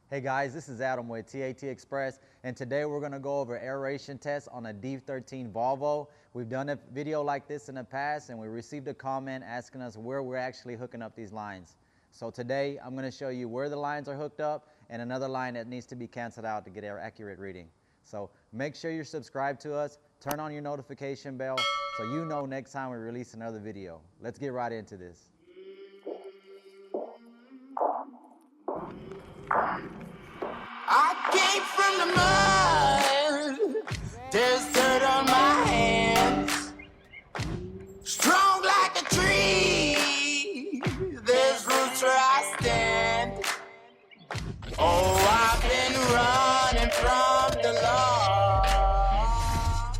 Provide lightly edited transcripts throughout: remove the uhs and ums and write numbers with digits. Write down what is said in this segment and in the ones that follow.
Hey guys, this is Adam with TAT Express, and today we're going to go over aeration tests on a D13 Volvo. We've done a video like this in the past, and we received a comment asking us where we're actually hooking up these lines. So today I'm going to show you where the lines are hooked up and another line that needs to be canceled out to get our accurate reading. So make sure you're subscribed to us, turn on your notification bell so you know next time we release another video. Let's get right into this. I came from the mud, there's dirt on my hands. Strong like a tree, there's roots where I stand. Oh, I've been running from the law.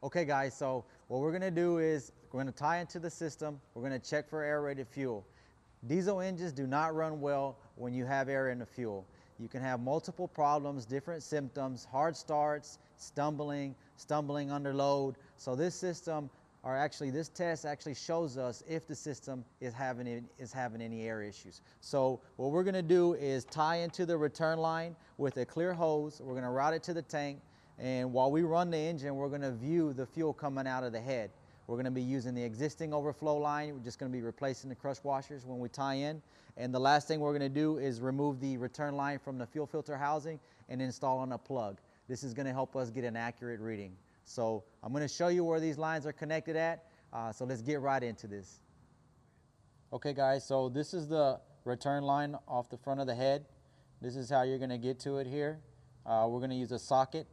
Okay guys, so what we're gonna do is we're gonna tie into the system, we're gonna check for aerated fuel. Diesel engines do not run well when you have air in the fuel. You can have multiple problems, different symptoms, hard starts, stumbling under load. So this system, or actually this test actually shows us if the system is having any air issues. So what we're gonna do is tie into the return line with a clear hose. We're gonna route it to the tank, and while we run the engine, we're gonna view the fuel coming out of the head. We're going to be using the existing overflow line. We're just going to be replacing the crush washers when we tie in. And the last thing we're going to do is remove the return line from the fuel filter housing and install on a plug. This is going to help us get an accurate reading. So I'm going to show you where these lines are connected at. So let's get right into this. Okay guys, so this is the return line off the front of the head. This is how you're going to get to it here. We're going to use a socket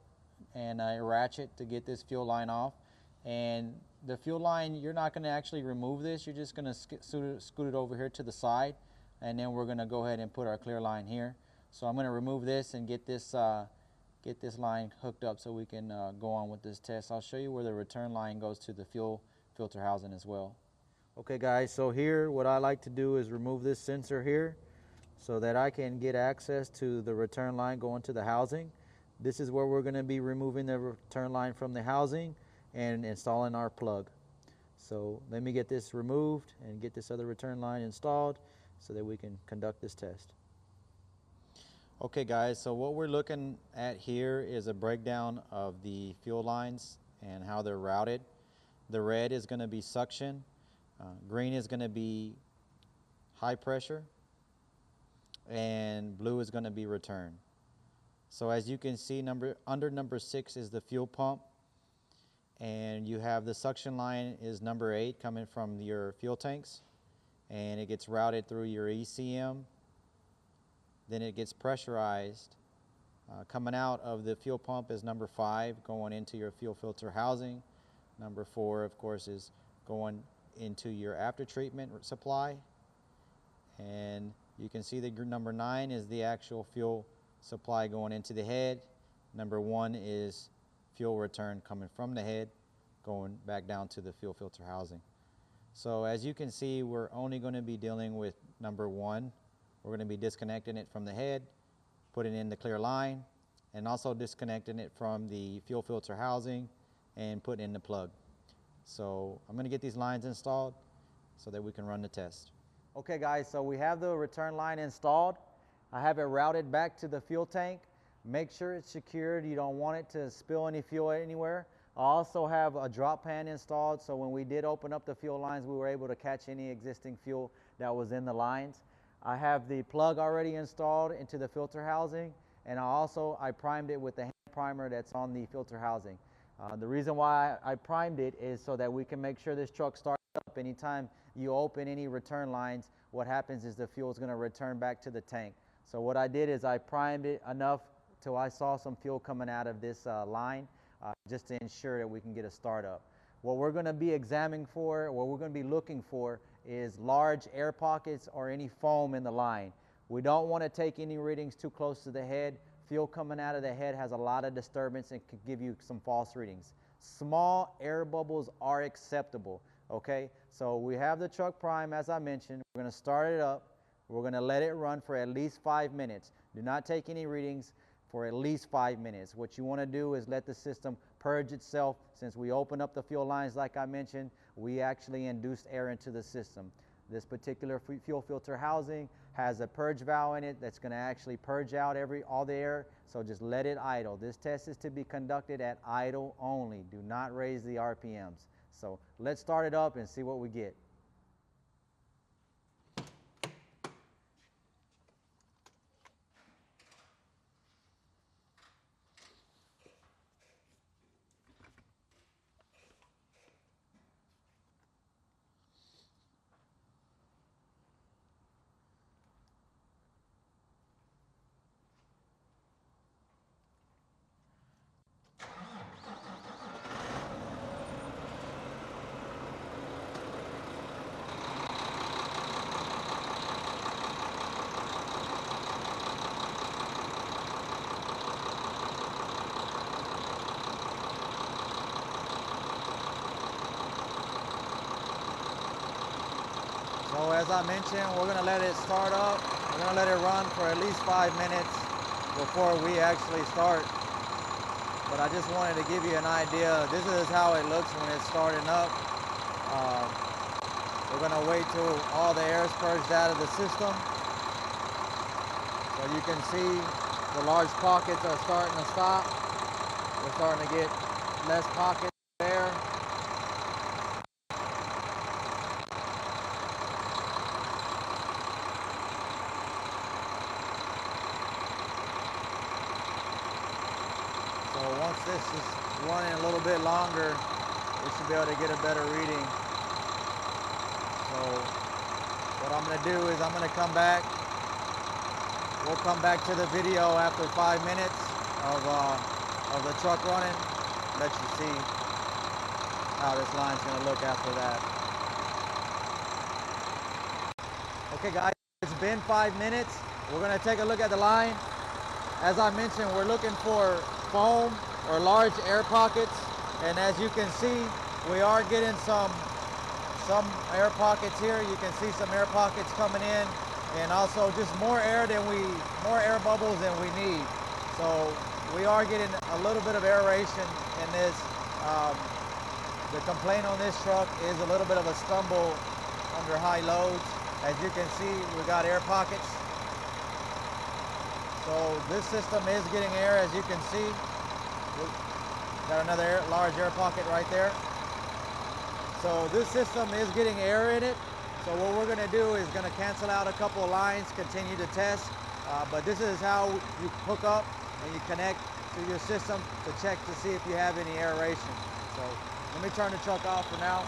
and a ratchet to get this fuel line off. And the fuel line, you're not going to actually remove this. You're just going to scoot it over here to the side, and then we're going to go ahead and put our clear line here. So I'm going to remove this and get this line hooked up so we can go on with this test. I'll show you where the return line goes to the fuel filter housing as well. Okay guys, so here what I like to do is remove this sensor here so that I can get access to the return line going to the housing. This is where we're going to be removing the return line from the housing and installing our plug. So let me get this removed and get this other return line installed so that we can conduct this test. Okay guys, so what we're looking at here is a breakdown of the fuel lines and how they're routed. The red is going to be suction, green is going to be high pressure, and blue is going to be return. So as you can see, under number 6 is the fuel pump, and you have the suction line is number 8 coming from your fuel tanks, and it gets routed through your ECM. Then it gets pressurized. Coming out of the fuel pump is number 5 going into your fuel filter housing. Number 4, of course, is going into your after treatment supply. And you can see that number 9 is the actual fuel supply going into the head. Number 1 is fuel return coming from the head going back down to the fuel filter housing. So as you can see, we're only going to be dealing with number 1. We're going to be disconnecting it from the head, putting in the clear line, and also disconnecting it from the fuel filter housing and putting in the plug. So I'm going to get these lines installed so that we can run the test. Okay guys, so we have the return line installed. I have it routed back to the fuel tank. Make sure it's secured. You don't want it to spill any fuel anywhere. I also have a drop pan installed, so when we did open up the fuel lines, we were able to catch any existing fuel that was in the lines. I have the plug already installed into the filter housing, and I primed it with the hand primer that's on the filter housing. The reason why I primed it is so that we can make sure this truck starts up. Anytime you open any return lines, what happens is the fuel is going to return back to the tank. So what I did is I primed it enough till I saw some fuel coming out of this line, just to ensure that we can get a start up. What we're going to be examining for, what we're going to be looking for, is large air pockets or any foam in the line. We don't want to take any readings too close to the head. Fuel coming out of the head has a lot of disturbance and could give you some false readings. Small air bubbles are acceptable. Okay, so we have the truck prime, as I mentioned. We're going to start it up. We're going to let it run for at least 5 minutes. Do not take any readings for at least 5 minutes. What you want to do is let the system purge itself. Since we open up the fuel lines like I mentioned, we actually induced air into the system. This particular fuel filter housing has a purge valve in it that's going to actually purge out all the air, so just let it idle. This test is to be conducted at idle only. Do not raise the RPMs. So let's start it up and see what we get. So as I mentioned, we're going to let it start up. We're going to let it run for at least 5 minutes before we actually start. But I just wanted to give you an idea. This is how it looks when it's starting up. We're going to wait till all the air is purged out of the system. So you can see the large pockets are starting to stop. We're starting to get less pockets of air. So once this is running a little bit longer, we should be able to get a better reading. So what I'm going to do is I'm going to come back. We'll come back to the video after 5 minutes of the truck running. Let you see how this line's going to look after that. Okay guys, it's been 5 minutes. We're going to take a look at the line. As I mentioned, we're looking for foam or large air pockets, and as you can see, we are getting some air pockets here. You can see some air pockets coming in, and also just more air bubbles than we need. So we are getting a little bit of aeration in this. The complaint on this truck is a little bit of a stumble under high loads. As you can see, we got air pockets. So this system is getting air, as you can see. We've got another large air pocket right there. So this system is getting air in it. So what we're going to do is going to cancel out a couple of lines, continue to test. But this is how you hook up and you connect to your system to check to see if you have any aeration. So let me turn the truck off for now.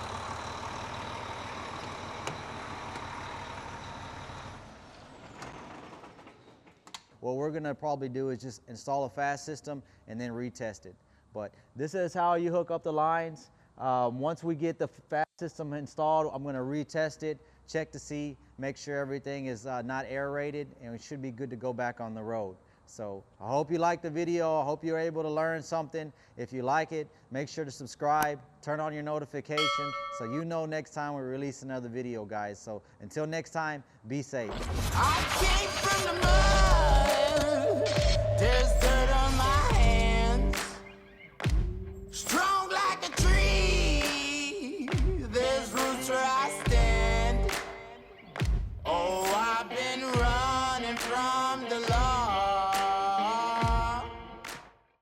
What we're going to probably do is just install a fast system and then retest it. But this is how you hook up the lines. Once we get the fast system installed, I'm going to retest it, check to see, make sure everything is not aerated, and we should be good to go back on the road. So I hope you liked the video. I hope you're able to learn something. If you like it, make sure to subscribe, turn on your notification so you know next time we release another video, guys. So until next time, be safe. I came from the mud.